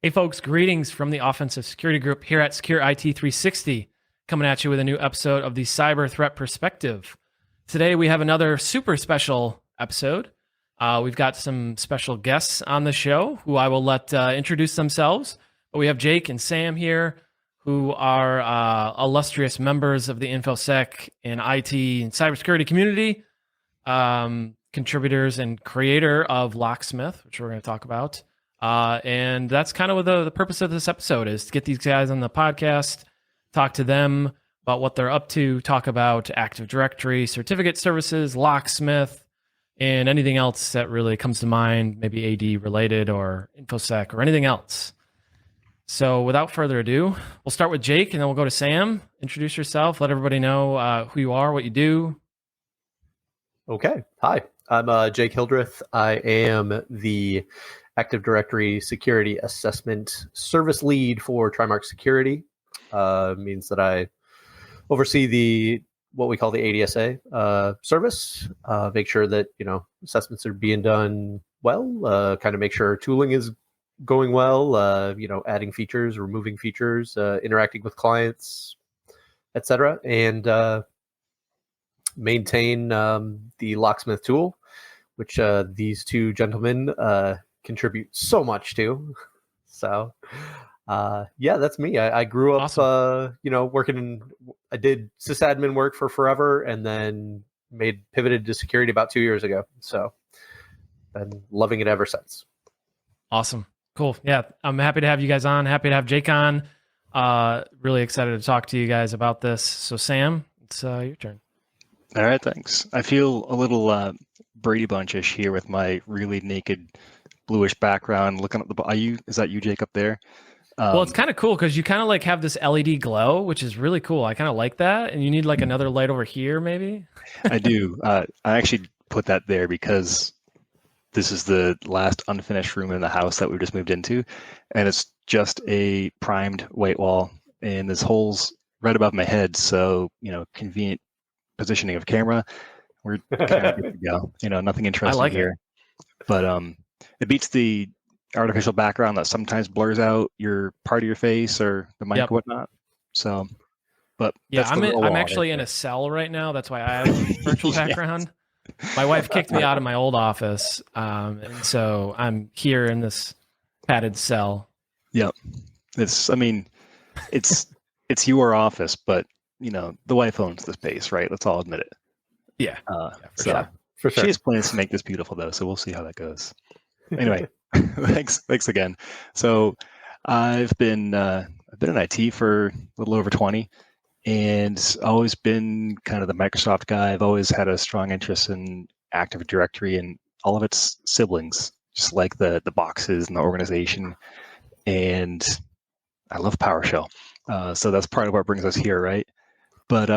Hey folks, greetings from the Offensive Security Group here at Secure IT 360, coming at you with a new episode of the Cyber Threat Perspective. Today we have another super special episode. We've got some special guests on the show who I will let introduce themselves. But we have Jake and Sam here, who are illustrious members of the InfoSec and IT and cybersecurity community, contributors and creator of Locksmith, which we're going to talk about. And that's kind of what the purpose of this episode is, to get these guys on the podcast, talk to them about what they're up to, talk about Active Directory, certificate services, Locksmith, and anything else that really comes to mind, maybe AD related or InfoSec or anything else. So without further ado, we'll start with Jake and then we'll go to Sam. Introduce yourself, let everybody know who you are, what you do. Okay. Hi, I'm Jake Hildreth. I am the Active Directory Security Assessment Service Lead for Trimark Security. Means that I oversee what we call the ADSA service. Make sure that assessments are being done well. Kind of make sure tooling is going well. Adding features, removing features, interacting with clients, etc., and maintain the Locksmith tool, which these two gentlemen contribute so much to. So that's me. I grew up awesome. Working I did sysadmin work for forever and then pivoted to security about 2 years ago, so been loving it ever since. Awesome. Cool. Yeah, I'm happy to have you guys on. Happy to have Jake on. Really excited to talk to you guys about this. So Sam, it's your turn. All right, thanks. I feel a little Brady Bunch-ish here with my really naked bluish background looking at the is that you, Jake, up there? Well, it's kind of cool because you kind of like have this LED glow, which is really cool. I kind of like that. And you need like another light over here, maybe? I do. I actually put that there because this is the last unfinished room in the house that we've just moved into. And it's just a primed white wall. And there's holes right above my head. So, convenient positioning of camera. We're kind of good to go. Nothing interesting here. But it beats the artificial background that sometimes blurs out your part of your face or the mic or whatnot. So, but yeah, I'm actually in a cell right now. That's why I have a virtual background. My wife kicked me out of my old office, and so I'm here in this padded cell. Yep, it's your office, but the wife owns the space, right? Let's all admit it. Yeah. For sure. She has plans to make this beautiful, though, so we'll see how that goes. Anyway, thanks again. So I've been in IT for a little over 20, and always been kind of the Microsoft guy. I've always had a strong interest in Active Directory and all of its siblings, just like the boxes and the organization. And I love PowerShell, so that's part of what brings us here, right? But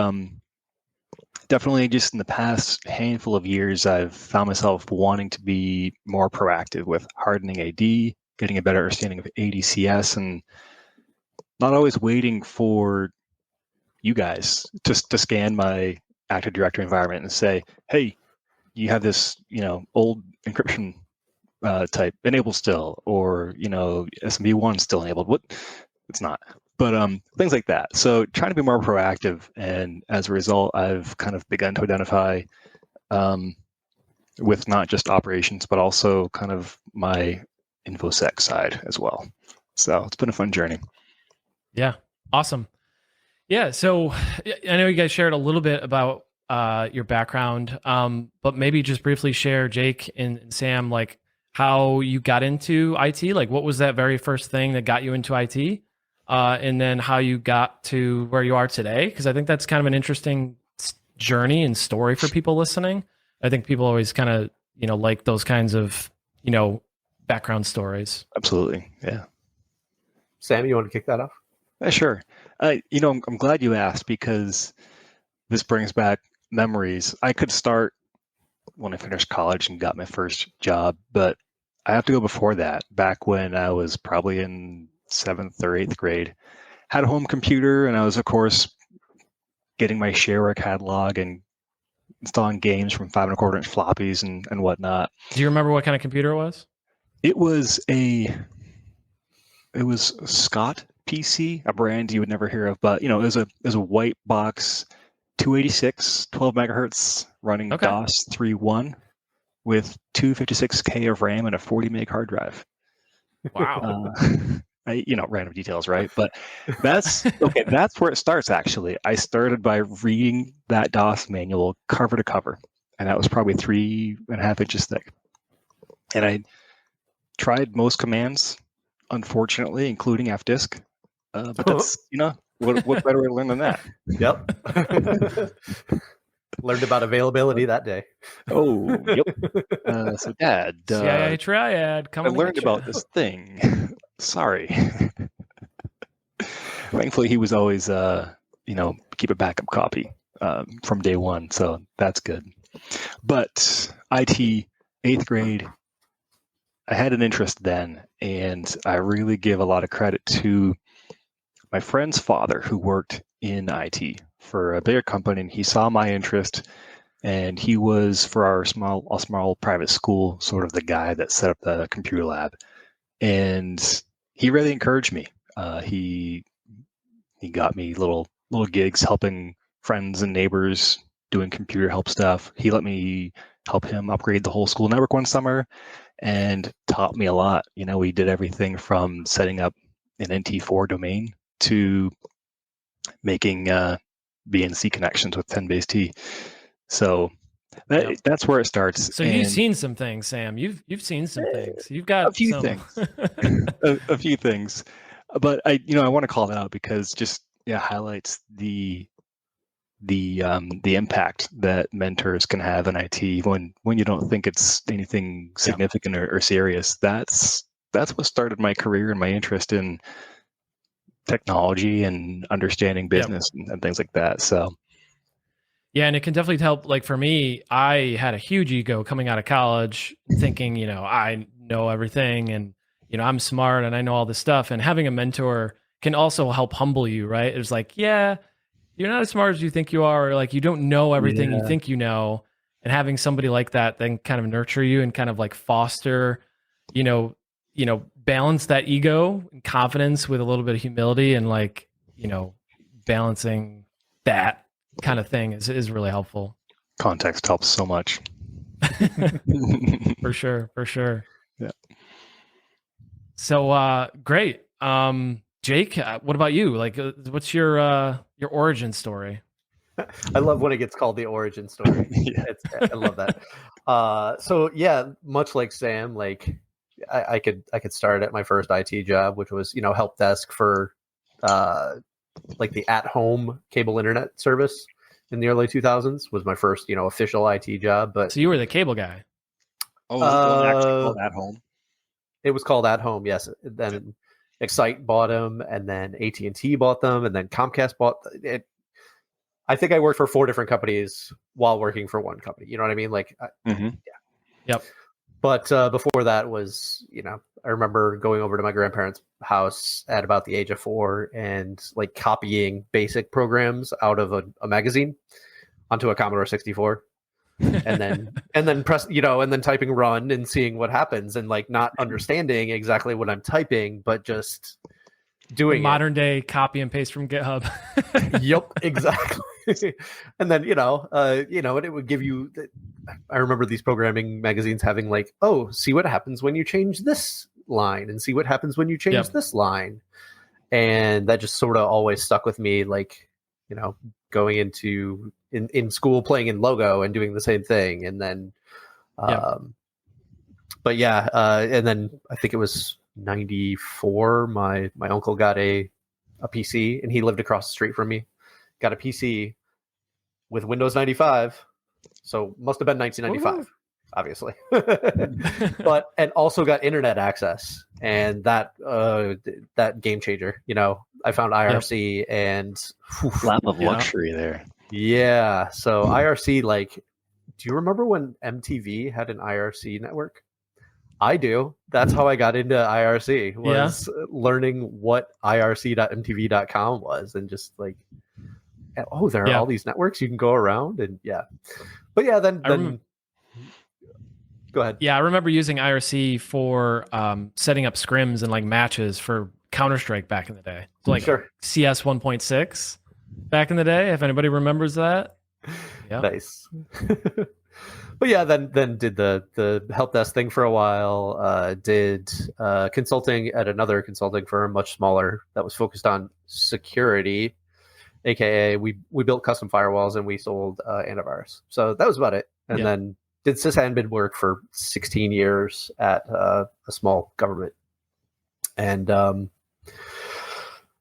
definitely just in the past handful of years, I've found myself wanting to be more proactive with hardening AD, getting a better understanding of ADCS, and not always waiting for you guys to scan my Active Directory environment and say, hey, you have this, old encryption type enabled still, or, SMB1 still enabled. What? It's not. But things like that. So trying to be more proactive, and as a result, I've kind of begun to identify with not just operations, but also kind of my InfoSec side as well. So it's been a fun journey. Yeah, awesome. Yeah, so I know you guys shared a little bit about your background, but maybe just briefly share, Jake and Sam, like how you got into IT. Like, what was that very first thing that got you into IT? And then how you got to where you are today, because I think that's kind of an interesting journey and story for people listening. I think people always kind of, like those kinds of, background stories. Absolutely. Yeah. Sam, you want to kick that off? Sure. I'm glad you asked, because this brings back memories. I could start when I finished college and got my first job, but I have to go before that, back when I was probably in 7th or 8th grade. Had a home computer, and I was, of course, getting my shareware catalog and installing games from 5 1/4 inch floppies and whatnot. Do you remember what kind of computer it was? It was a it was Scott PC, a brand you would never hear of, but it was a white box, 286, 12 megahertz running DOS 3.1 with 256K of RAM and a 40 meg hard drive. Wow. Random details, right? But that's okay. That's where it starts. Actually, I started by reading that DOS manual cover to cover, and that was probably 3.5 inches thick. And I tried most commands, unfortunately, including fdisk. But that's what better way to learn than that? Yep. Learned about availability that day. Oh, yep. So, Dad, CIA triad. I learned about this thing. Sorry. Thankfully, he was always, keep a backup copy from day one, so that's good. But IT, 8th grade, I had an interest then, and I really give a lot of credit to my friend's father who worked in IT for a bigger company, and he saw my interest, and he was, for our small private school, sort of the guy that set up the computer lab. And he really encouraged me. He got me little gigs helping friends and neighbors doing computer help stuff. He let me help him upgrade the whole school network one summer and taught me a lot. We did everything from setting up an NT4 domain to making BNC connections with 10BASE-T. So that's where it starts. So you've seen some things, Sam. You've seen some things. You've got a few things. a few things. But I want to call that out because just highlights the impact that mentors can have in IT when you don't think it's anything significant or serious. That's what started my career and my interest in technology and understanding business and things like that. So yeah, and it can definitely help. Like for me, I had a huge ego coming out of college, thinking, I know everything and I'm smart and I know all this stuff. And having a mentor can also help humble you, right? It's like, yeah, you're not as smart as you think you are, or like you don't know everything you think you know. And having somebody like that then kind of nurture you and kind of like foster, balance that ego and confidence with a little bit of humility, and like, balancing that kind of thing is really helpful. Context helps so much. For sure. Yeah. So great. Jake, what about you? Like, what's your origin story? I love when it gets called the origin story. I love that. So yeah, much like Sam, like I could start at my first IT job, which was help desk for like the at-home cable internet service in the early 2000s was my first official IT job. But so you were the cable guy. Oh, was it actually called at home? It was called at home, yes. Then Excite bought them, and then AT&T bought them, and then Comcast bought it. I think I worked for 4 different companies while working for one company. You know what I mean? Like, yeah. Yep. But before that was, I remember going over to my grandparents' house at about the age of 4 and like copying basic programs out of a magazine onto a Commodore 64. and then press and then typing run and seeing what happens, and like not understanding exactly what I'm typing, but just doing modern day copy and paste from GitHub. Yep, exactly. And then and it would give you I remember these programming magazines having like, oh, see what happens when you change this line and see what happens when you change this line, and that just sort of always stuck with me, like going into in school playing in Logo and doing the same thing. And then but yeah, and then I think it was 94, my uncle got a PC, and he lived across the street from me, got a PC with Windows 95, so must have been 1995. Obviously. and also got internet access, and that game changer. I found IRC and lap of luxury there. Yeah. So IRC, like, do you remember when MTV had an IRC network? I do. That's how I got into IRC, was learning what irc.mtv.com was, and just like, oh, there are all these networks you can go around, and but then go ahead. Yeah, I remember using IRC for setting up scrims and like matches for Counter-Strike back in the day. So like Sure. CS 1.6 back in the day, if anybody remembers that. Yeah. Nice. But yeah, then did the help desk thing for a while. Did consulting at another consulting firm, much smaller, that was focused on security, aka we built custom firewalls and we sold antivirus. So that was about it. And then did sysadmin work for 16 years at a small government, and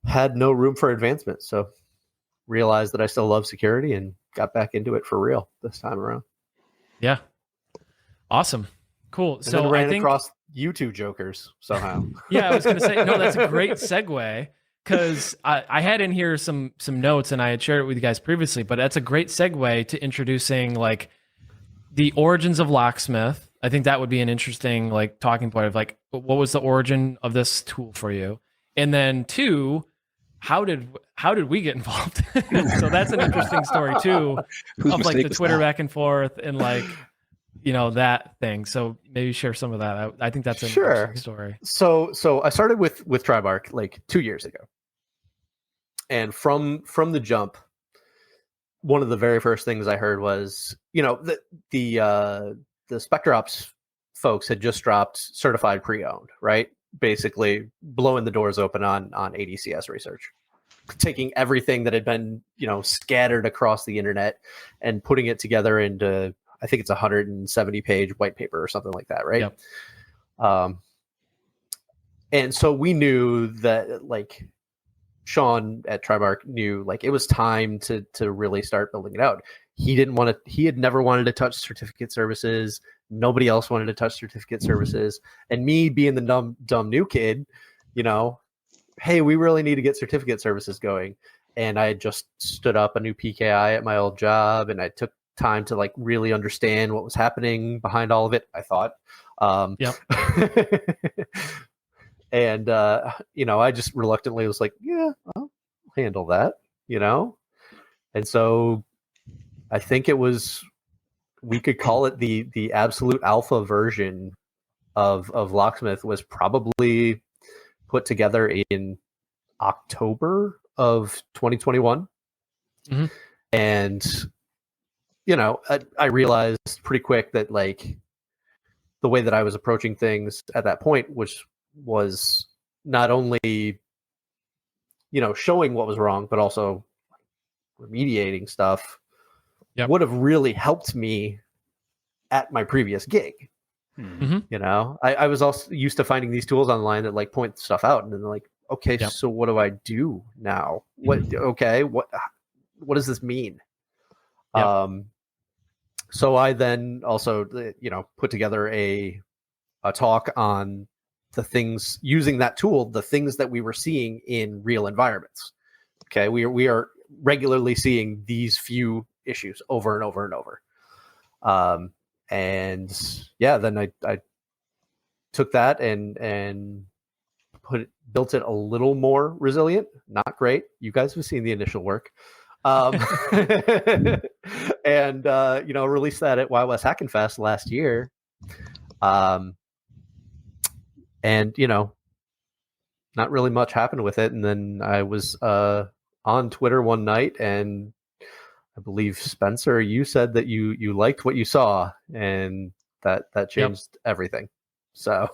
had no room for advancement. So realized that I still love security and got back into it for real this time around. Yeah. Awesome. Cool. And so then ran I think across you two jokers somehow. yeah, I was going to say, no, that's a great segue, because I had in here some notes and I had shared it with you guys previously, but that's a great segue to introducing like the origins of Locksmith. I think that would be an interesting like talking point of like, what was the origin of this tool for you? And then two, how did we get involved? So that's an interesting story too, of like the Twitter back and forth and like, that thing. So maybe share some of that. I think that's an interesting story. So I started with Trimark like 2 years ago, and from the jump, one of the very first things I heard was, the Spectre Ops folks had just dropped certified pre-owned, right? Basically blowing the doors open on ADCS research, taking everything that had been, scattered across the internet and putting it together into, I think it's a 170-page white paper or something like that, right? Yep. And so we knew that, like, Sean at Trimark knew, like, it was time to really start building it out. He had never wanted to touch certificate services. Nobody else wanted to touch certificate services. And me being the dumb new kid, hey, we really need to get certificate services going. And I had just stood up a new PKI at my old job, and I took time to like really understand what was happening behind all of it, I thought. Yep. And, I just reluctantly was like, yeah, I'll handle that, And so I think we could call it the absolute alpha version of Locksmith was probably put together in October of 2021. Mm-hmm. And, I realized pretty quick that like the way that I was approaching things at that point, which was not only, showing what was wrong, but also remediating stuff, would have really helped me at my previous gig. Mm-hmm. I was also used to finding these tools online that like point stuff out, and then like, okay, so what do I do now? What does this mean? Yep. So I then also, put together a talk on the things using that tool, the things that we were seeing in real environments. Okay, we are regularly seeing these few issues over and over and over. And yeah, then I took that and built it a little more resilient. Not great. You guys have seen the initial work. And released that at Wild West Hackin' Fest last year. And not really much happened with it. And then I was on Twitter one night, and I believe, Spencer, you said that you liked what you saw, and that changed everything. So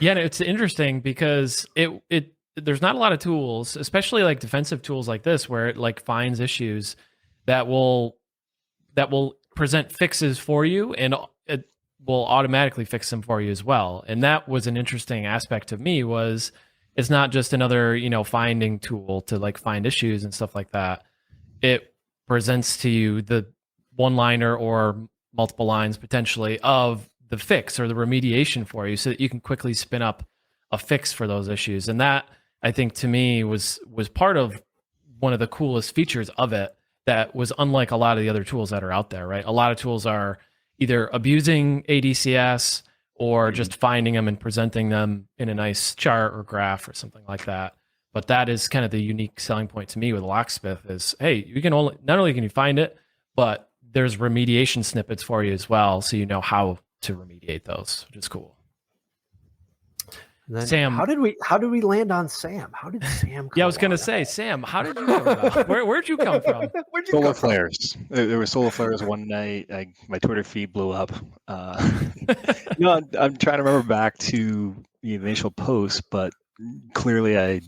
yeah, it's interesting because it there's not a lot of tools, especially like defensive tools like this, where it like finds issues that will present fixes for you, and it will automatically fix them for you as well. And that was an interesting aspect of me, was it's not just another, finding tool to like find issues and stuff like that. It presents to you the one-liner or multiple lines potentially of the fix or the remediation for you, so that you can quickly spin up a fix for those issues. And that, I think, to me was part of one of the coolest features of it, that was unlike a lot of the other tools that are out there, right? A lot of tools are either abusing ADCS or just finding them and presenting them in a nice chart or graph or something like that. But that is kind of the unique selling point to me with Locksmith is, hey, you can not only can you find it, but there's remediation snippets for you as well, so you know how to remediate those, which is cool. And then Sam, how did we land on Sam? How did Sam come yeah, I was going to along? say, Sam, how did you come about? Where'd you come from? Solar flares. There were solar flares one night. My Twitter feed blew up. I'm trying to remember back to the initial post, but clearly I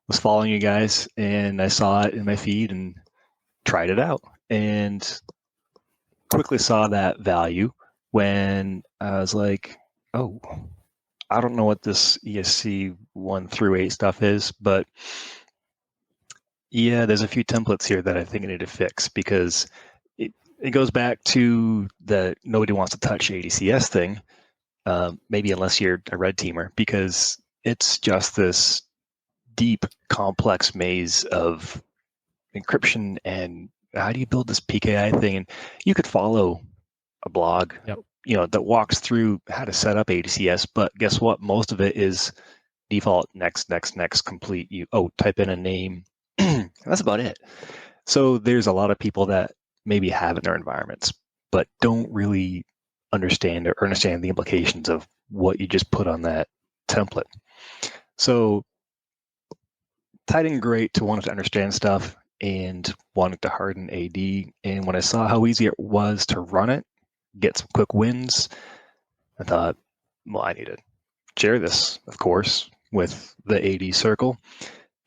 was following you guys and I saw it in my feed and tried it out and quickly saw that value when I was like, oh, I don't know what this ESC 1 through 8 stuff is, but yeah, there's a few templates here that I think I need to fix because it goes back to the nobody wants to touch ADCS thing, maybe unless you're a red teamer, because it's just this deep, complex maze of encryption and how do you build this PKI thing? And you could follow a blog, that walks through how to set up ADCS, but guess what? Most of it is default next, complete. Type in a name. That's about it. So there's a lot of people that maybe have it in their environments, but don't really understand the implications of what you just put on that template. So tied in great to wanting to understand stuff and wanting to harden AD. And when I saw how easy it was to run it, get some quick wins, I thought, well, I need to share this, of course, with the AD circle.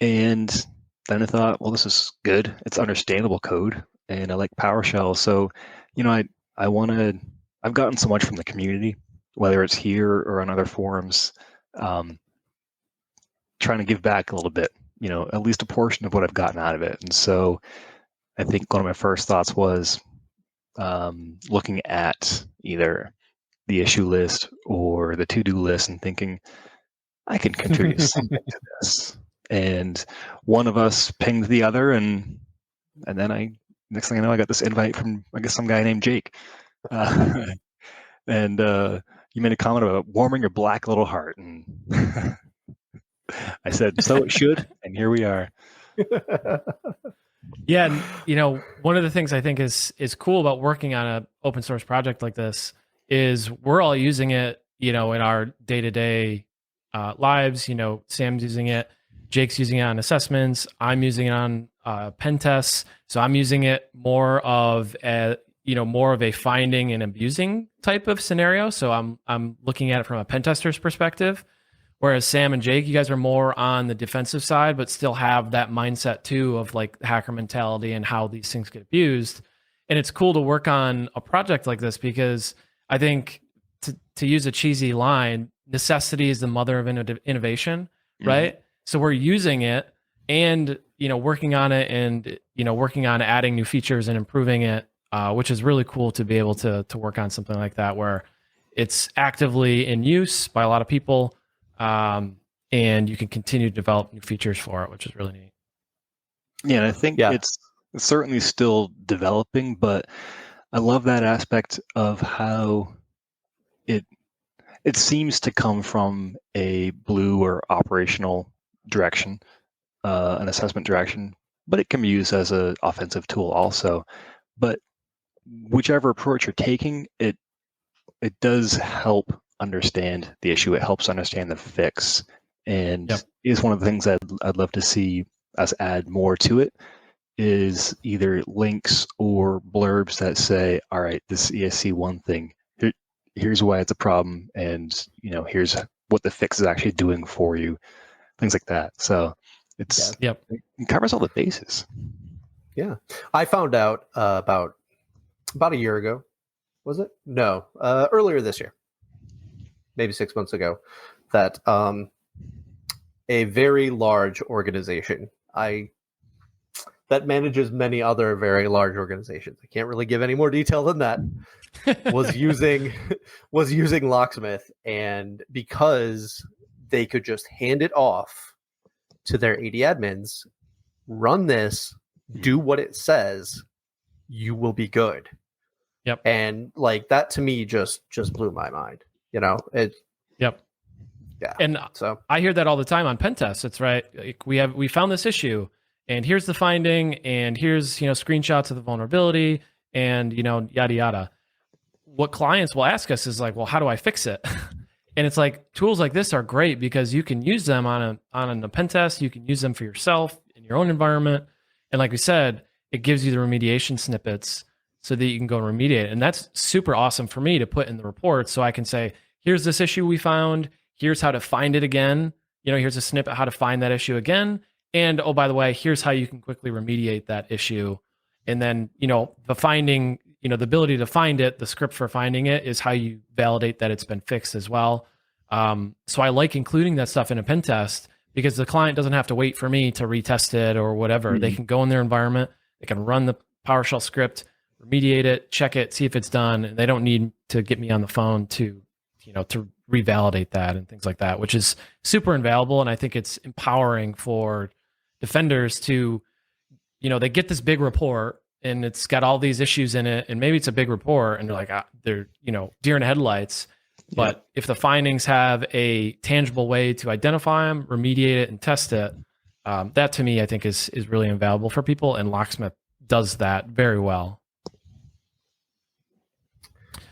And then I thought, well, this is good. It's understandable code, and I like PowerShell. So, I've gotten so much from the community, whether it's here or on other forums, trying to give back a little bit, at least a portion of what I've gotten out of it. And so I think one of my first thoughts was looking at either the issue list or the to-do list and thinking, I can contribute something to this. And one of us pinged the other, and then next thing I know, I got this invite from, I guess, some guy named Jake. And you made a comment about warming your black little heart. And I said, so it should, and here we are. Yeah, and one of the things I think is cool about working on an open source project like this is we're all using it, in our day-to-day lives. Sam's using it, Jake's using it on assessments, I'm using it on pen tests. So I'm using it more of a finding and abusing type of scenario. So I'm looking at it from a pen tester's perspective. Whereas Sam and Jake, you guys are more on the defensive side, but still have that mindset too of like hacker mentality and how these things get abused. And it's cool to work on a project like this because I think to use a cheesy line, necessity is the mother of innovation, right? Mm-hmm. So we're using it and, working on it and, working on adding new features and improving it, which is really cool to be able to work on something like that where it's actively in use by a lot of people. And you can continue to develop new features for it, which is really neat. Yeah, and I think it's certainly still developing, but I love that aspect of how it seems to come from a blue or operational direction, an assessment direction, but it can be used as an offensive tool also. But whichever approach you're taking, it does help understand the issue. It helps understand the fix, and is one of the things I'd love to see us add more to it. Is either links or blurbs that say, "All right, this ESC 1 thing. Here's why it's a problem, and here's what the fix is actually doing for you." Things like that. So it covers all the bases. Yeah, I found out about a year ago. Was it? No, earlier this year. Maybe 6 months ago, that a very large organization that manages many other very large organizations, I can't really give any more detail than that, was using Locksmith, and because they could just hand it off to their AD admins, run this, do what it says, you will be good. Yep. And like that to me just blew my mind. Yeah. And so I hear that all the time on pen tests. It's right. Like we found this issue and here's the finding and here's, screenshots of the vulnerability and, yada, yada. What clients will ask us is like, well, how do I fix it? And it's like tools like this are great because you can use them on a pen test. You can use them for yourself in your own environment. And like we said, it gives you the remediation snippets so that you can go and remediate. And that's super awesome for me to put in the report. So I can say, here's this issue we found. Here's how to find it again. Here's a snippet how to find that issue again. And oh, by the way, here's how you can quickly remediate that issue. And then, the finding, the ability to find it, the script for finding it is how you validate that it's been fixed as well. So I like including that stuff in a pen test because the client doesn't have to wait for me to retest it or whatever. They can go in their environment, they can run the PowerShell script, remediate it, check it, see if it's done. And they don't need to get me on the phone to revalidate that and things like that, which is super invaluable. And I think it's empowering for defenders to, they get this big report and it's got all these issues in it. And maybe it's a big report and they're like, they're, deer in the headlights. But if the findings have a tangible way to identify them, remediate it, and test it, that to me, I think is really invaluable for people. And Locksmith does that very well.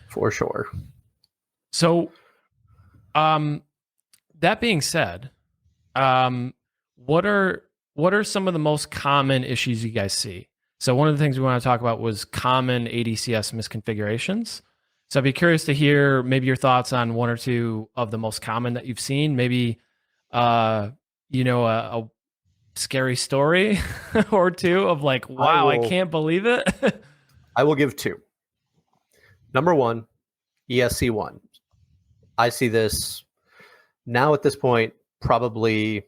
For sure. So, that being said, what are some of the most common issues you guys see? So one of the things we want to talk about was common ADCS misconfigurations. So I'd be curious to hear maybe your thoughts on one or two of the most common that you've seen. Maybe, a scary story or two of like, wow, I can't believe it. I will give two. Number one, ESC1. I see this now at this point, probably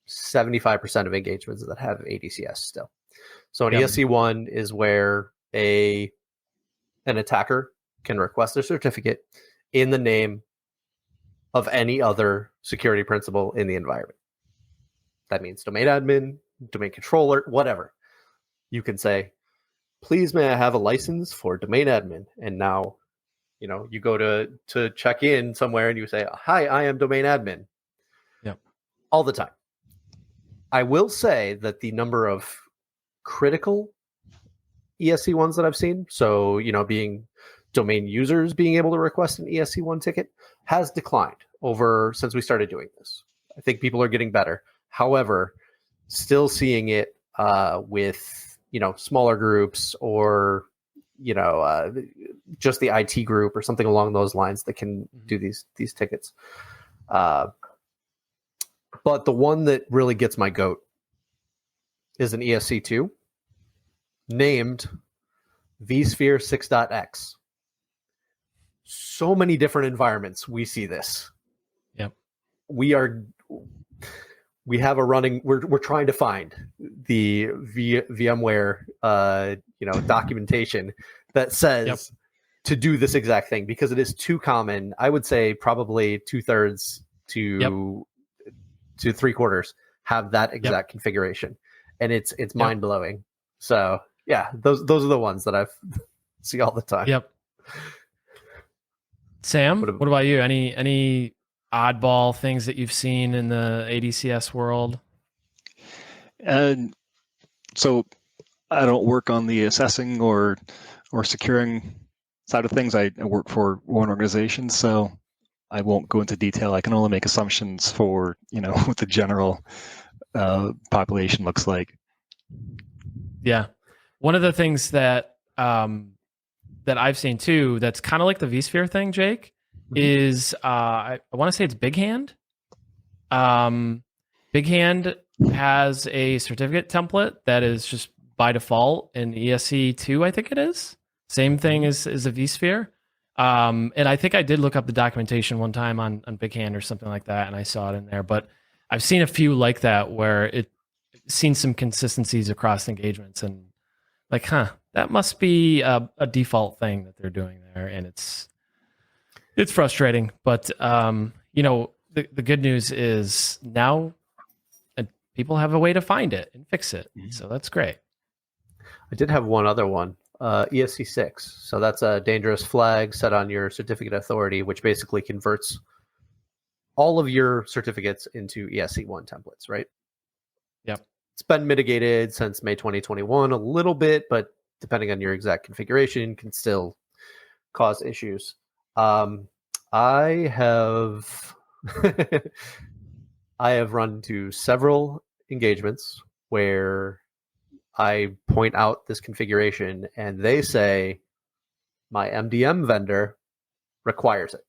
75% of engagements that have ADCS still. So an ESC1 is where an attacker can request a certificate in the name of any other security principal in the environment. That means domain admin, domain controller, whatever. You can say, please may I have a license for domain admin? And now, you go to check in somewhere and you say, hi, I am domain admin. Yep. All the time. I will say that the number of critical ESC1s that I've seen, so, being domain users being able to request an ESC1 ticket, has declined since we started doing this. I think people are getting better. However, still seeing it with, smaller groups or, just the IT group or something along those lines that can do these tickets. But the one that really gets my goat is an ESC2 named vSphere 6.x. So many different environments we see this. Yep. We're trying to find the VMware documentation that says to do this exact thing because it is too common. I would say probably 2/3 to 3/4 have that exact configuration, and it's mind blowing. So yeah, those are the ones that I see all the time. Yep. Sam, what about you? Any oddball things that you've seen in the ADCS world? So I don't work on the assessing or securing side of things. I work for one organization, so I won't go into detail. I can only make assumptions for what the general population looks like. Yeah. One of the things that that I've seen too, that's kind of like the vSphere thing, Jake, is I want to say it's Big Hand. Big Hand has a certificate template that is just by default in ESC2, I think it is. Same thing as a vSphere. And I think I did look up the documentation one time on Big Hand or something like that, and I saw it in there. But I've seen a few like that where it's seen some consistencies across engagements and like, that must be a default thing that they're doing there. And it's frustrating. But, the good news is now people have a way to find it and fix it. So that's great. I did have one other one, ESC6. So that's a dangerous flag set on your certificate authority, which basically converts all of your certificates into ESC1 templates, right? Yep. It's been mitigated since May 2021 a little bit, but depending on your exact configuration, can still cause issues. I have I have run into several engagements where I point out this configuration and they say my MDM vendor requires it.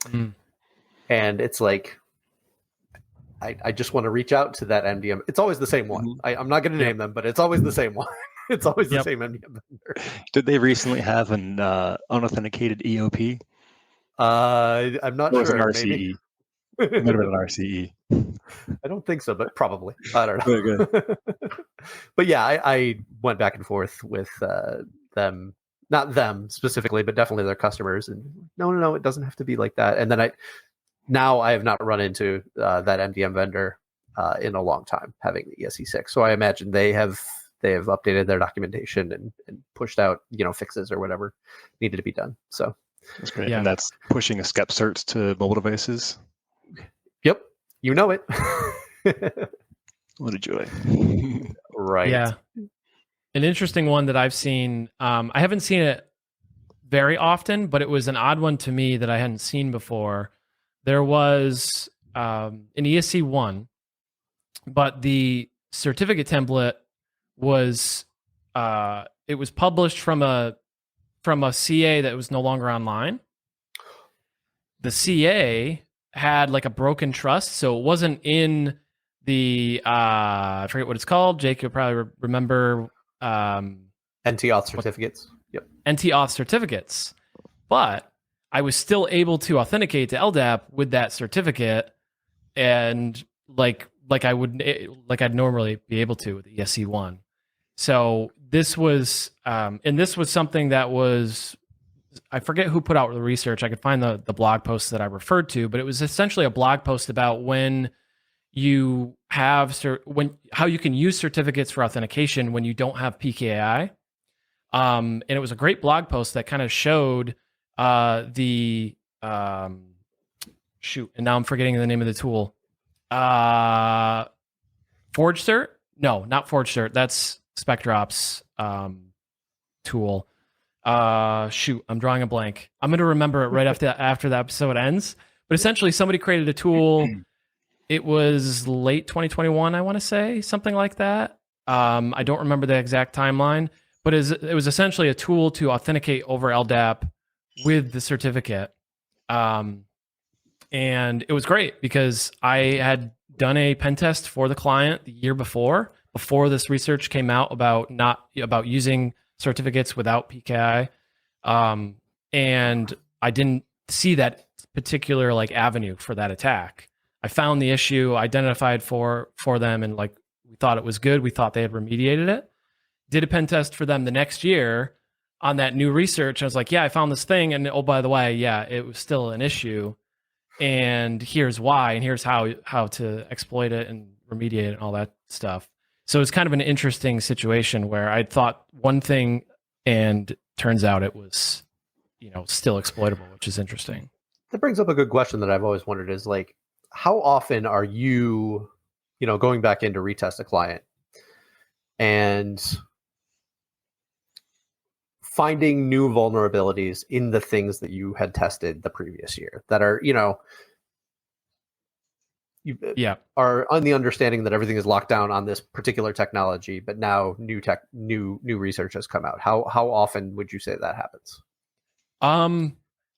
Mm. And it's like, I just want to reach out to that MDM. It's always the same one. I'm not going to name them, but it's always the same one. It's always the same MDM vendor. Did they recently have an unauthenticated EOP? I'm not Or sure. An RCE? Maybe. It might have been an RCE. I don't think so, but probably. I don't know. Very good. But yeah, I went back and forth with them, not them specifically, but definitely their customers. And no, it doesn't have to be like that. And then I have not run into that MDM vendor in a long time, having the ESE6. So I imagine they have updated their documentation and pushed out fixes or whatever needed to be done. So that's great. Yeah. And that's pushing a SCEP certs to mobile devices. Yep, you know it. What a joy. Right. Yeah. An interesting one that I've seen. I haven't seen it very often, but it was an odd one to me that I hadn't seen before. There was an ESC1, but the certificate template was it was published from a CA that was no longer online. The CA had like a broken trust, so it wasn't in the I forget what it's called. Jake, you'll probably remember NT-auth certificates. Yep. NT-auth certificates, but I was still able to authenticate to LDAP with that certificate, and like I'd normally be able to with the ESC1. So this was something that was, I forget who put out the research. I could find the blog post that I referred to, but it was essentially a blog post about when you have how you can use certificates for authentication when you don't have PKI. And it was a great blog post that kind of showed the shoot, and now I'm forgetting the name of the tool. ForgeCert? No, not ForgeCert. That's SpectreOps tool. Shoot, I'm drawing a blank. I'm going to remember it right after the episode ends. But essentially, somebody created a tool. It was late 2021, I want to say, something like that. I don't remember the exact timeline, but it was essentially a tool to authenticate over LDAP with the certificate. And it was great because I had done a pen test for the client the year before this research came out about using certificates without PKI. And I didn't see that particular like avenue for that attack. I found the issue, identified for them, and like we thought it was good. We thought they had remediated it. Did a pen test for them the next year on that new research. I was like, yeah, I found this thing, and oh, by the way, yeah, it was still an issue, and here's why, and here's how to exploit it and remediate it and all that stuff. So it's kind of an interesting situation where I thought one thing, and turns out it was, still exploitable, which is interesting. That brings up a good question that I've always wondered is like, how often are you, going back in to retest a client and finding new vulnerabilities in the things that you had tested the previous year that are, you are on the understanding that everything is locked down on this particular technology, but now new research has come out. How often would you say that happens?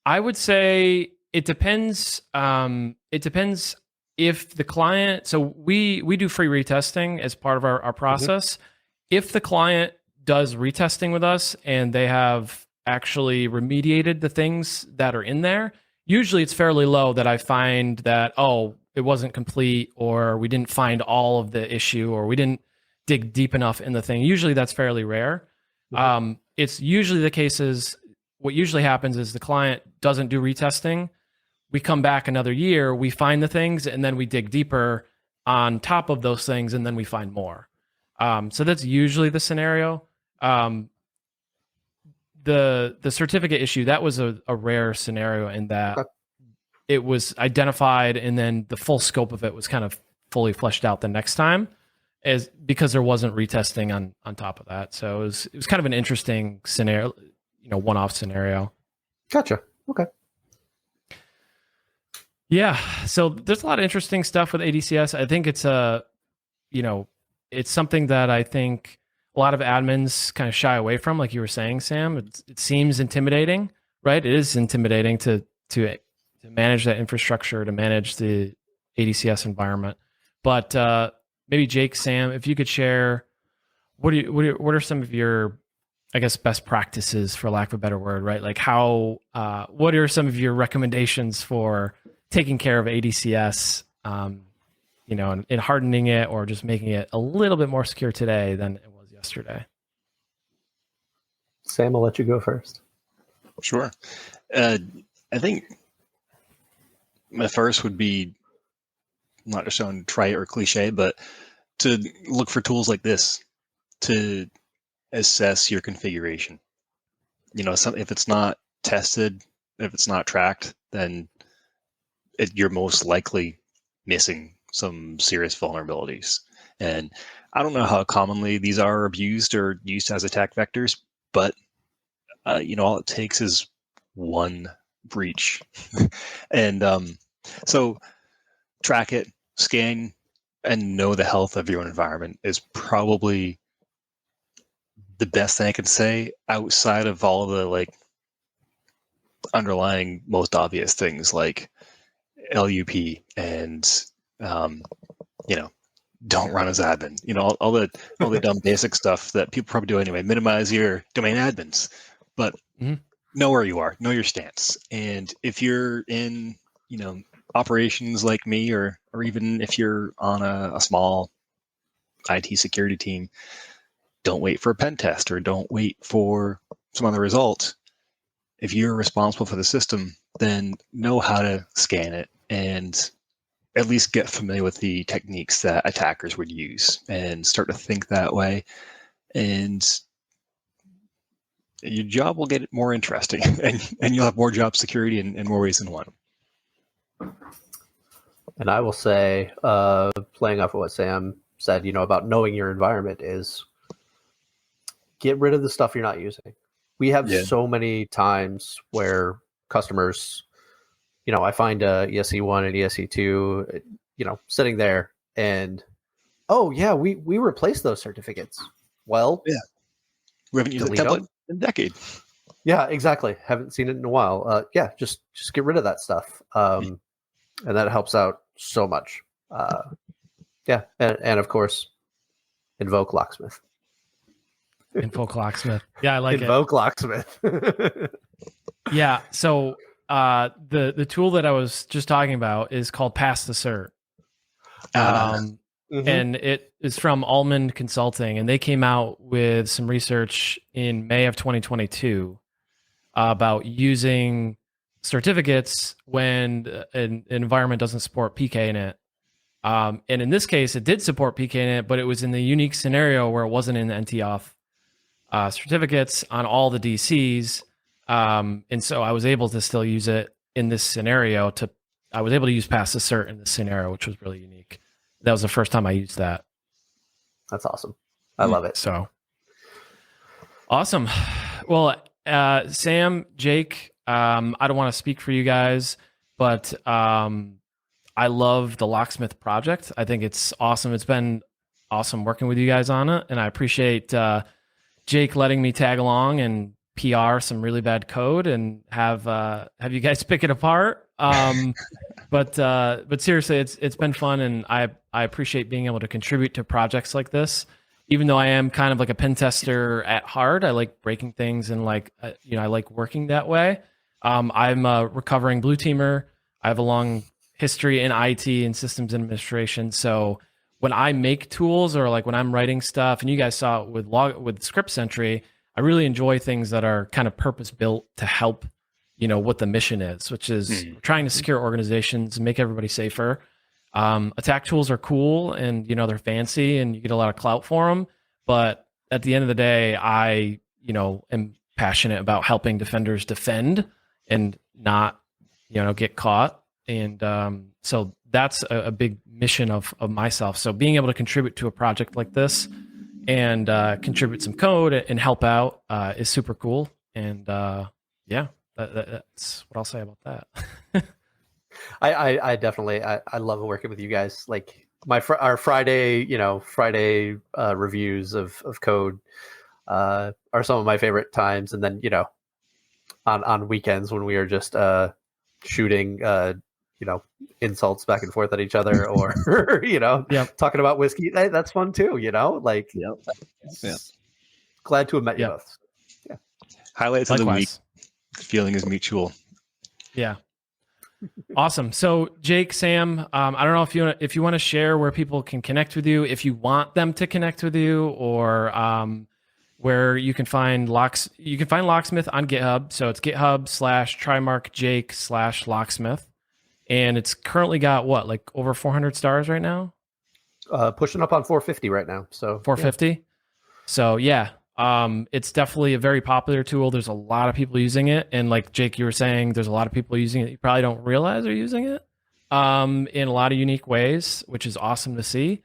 I would say it depends. It depends if the client. So we do free retesting as part of our process. Mm-hmm. If the client does retesting with us and they have actually remediated the things that are in there, usually it's fairly low that I find that, it wasn't complete, or we didn't find all of the issue, or we didn't dig deep enough in the thing. Usually that's fairly rare. Mm-hmm. It's usually the cases. What usually happens is the client doesn't do retesting. We come back another year, we find the things, and then we dig deeper on top of those things, and then we find more. So that's usually the scenario. The certificate issue, that was a rare scenario in that it was identified, and then the full scope of it was kind of fully fleshed out the next time, because there wasn't retesting on top of that. So it was kind of an interesting scenario, one-off scenario. Gotcha. Okay. Yeah. So there's a lot of interesting stuff with ADCS. I think it's it's something that I think a lot of admins kind of shy away from, like you were saying, Sam. It seems intimidating, right? It is intimidating to manage that infrastructure, to manage the ADCS environment. But maybe Jake, Sam, if you could share, what are some of your, I guess, best practices, for lack of a better word, right? Like what are some of your recommendations for taking care of ADCS, and hardening it, or just making it a little bit more secure today than it was yesterday? Sam, I'll let you go first. Sure. I think my first would be, not to sound trite or cliche, but to look for tools like this to assess your configuration. If it's not tested, if it's not tracked, then you're most likely missing some serious vulnerabilities. And I don't know how commonly these are abused or used as attack vectors, but all it takes is one breach. And so track it, scan, and know the health of your own environment is probably the best thing I can say, outside of all the underlying most obvious things like LUP and don't run as admin. All the dumb basic stuff that people probably do anyway. Minimize your domain admins, but know where you are, know your stance. And if you're in operations like me, or even if you're on a small IT security team, don't wait for a pen test or don't wait for some other result. If you're responsible for the system, then know how to scan it and at least get familiar with the techniques that attackers would use and start to think that way. And your job will get more interesting and you'll have more job security in more ways than one. And I will say, playing off of what Sam said, about knowing your environment, is get rid of the stuff you're not using. We have so many times where customers, I find a ESE1 and ESE2, sitting there, and we replaced those certificates. Well, yeah, we haven't used the template in a decade. Yeah, exactly. Haven't seen it in a while. Just get rid of that stuff, and that helps out so much. And of course, Invoke-Locksmith. Invoke-Locksmith. Yeah, I like Invoke-Locksmith. Yeah. So the tool that I was just talking about is called Pass the Cert. And it is from Almond Consulting, and they came out with some research in May of 2022 about using certificates when an environment doesn't support PK in it. And in this case, it did support PK in it, but it was in the unique scenario where it wasn't in the NT-auth certificates on all the DCs. And so I was able to still use it in this scenario. I was able to use Pass the Cert in this scenario, which was really unique. That was the first time I used that. That's awesome. I love it. So awesome. Well, Sam, Jake, I don't want to speak for you guys, but I love the Locksmith project. I think it's awesome. It's been awesome working with you guys on it, and I appreciate Jake letting me tag along and PR some really bad code and have you guys pick it apart. But seriously, it's been fun, and I appreciate being able to contribute to projects like this. Even though I am kind of like a pen tester at heart, I like breaking things and I like working that way. I'm a recovering blue teamer. I have a long history in IT and systems administration. So when I make tools or when I'm writing stuff, and you guys saw it with Script Sentry, I really enjoy things that are kind of purpose built to help, what the mission is, which is trying to secure organizations and make everybody safer. Attack tools are cool and, they're fancy and you get a lot of clout for them. But at the end of the day, I, am passionate about helping defenders defend and not, get caught. And so that's a big mission of myself. So being able to contribute to a project like this and contribute some code and help out is super cool. And that's what I'll say about that. I definitely I love working with you guys. Like our Friday, Friday reviews of code are some of my favorite times. And then, on weekends when we are just shooting insults back and forth at each other, or talking about whiskey. Hey, that's fun too, like glad to have met you both. Yeah. Highlights of the week. The feeling is mutual. Yeah. Awesome. So Jake, Sam, I don't know if you want to share where people can connect with you, if you want them to connect with you, or where you can find Locksmith on GitHub. So it's GitHub/TrimarkJake/Locksmith. And it's currently got like over 400 stars right now? Pushing up on 450 right now. So 450. Yeah. So it's definitely a very popular tool. There's a lot of people using it. And like Jake, you were saying, there's a lot of people using it you probably don't realize are using it in a lot of unique ways, which is awesome to see.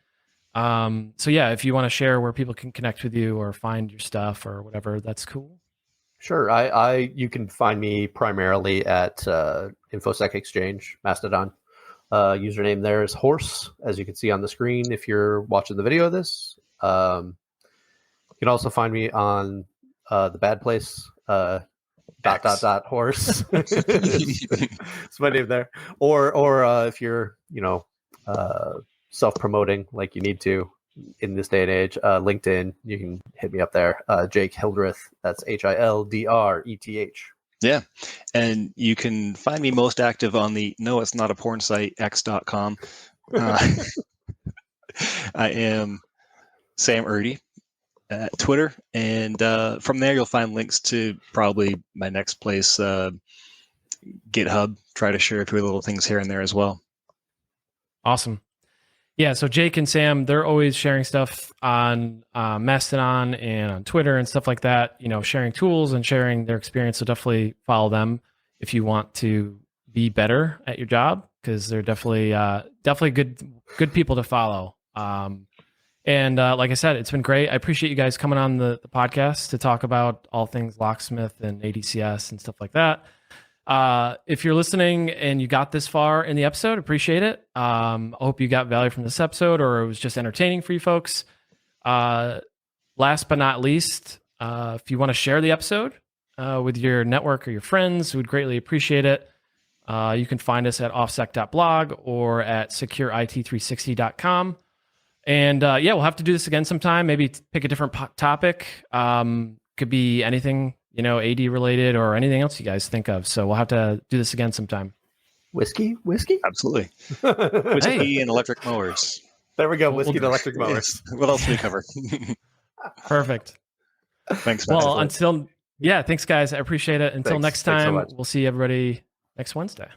So if you want to share where people can connect with you or find your stuff or whatever, that's cool. Sure. You can find me primarily at InfoSec Exchange, Mastodon. Username there is Horse, as you can see on the screen if you're watching the video of this. You can also find me on the Bad Place, ... Horse. It's my name there. Or if you're, self-promoting like you need to in this day and age, LinkedIn, you can hit me up there. Jake Hildreth, that's Hildreth. Yeah. And you can find me most active on the no, it's not a porn site, x.com. I am Sam Erdy at Twitter. And from there, you'll find links to probably my next place, GitHub. Try to share a few little things here and there as well. Awesome. Yeah, so Jake and Sam, they're always sharing stuff on Mastodon and on Twitter and stuff like that, sharing tools and sharing their experience. So definitely follow them if you want to be better at your job, because they're definitely good people to follow. And like I said, it's been great. I appreciate you guys coming on the podcast to talk about all things Locksmith and ADCS and stuff like that. If you're listening and you got this far in the episode, appreciate it. I hope you got value from this episode, or it was just entertaining for you folks. Last but not least, if you want to share the episode with your network or your friends, we'd greatly appreciate it. You can find us at offsec.blog or at secureIT360.com. And we'll have to do this again sometime. Maybe pick a different topic. Could be anything, AD related or anything else you guys think of. So we'll have to do this again sometime. Whiskey? Absolutely. Whiskey and electric mowers. There we go. Whiskey and electric mowers. Yes. What else do we cover? Perfect. Thanks. Well, thanks guys. I appreciate it. Until next time, we'll see everybody next Wednesday.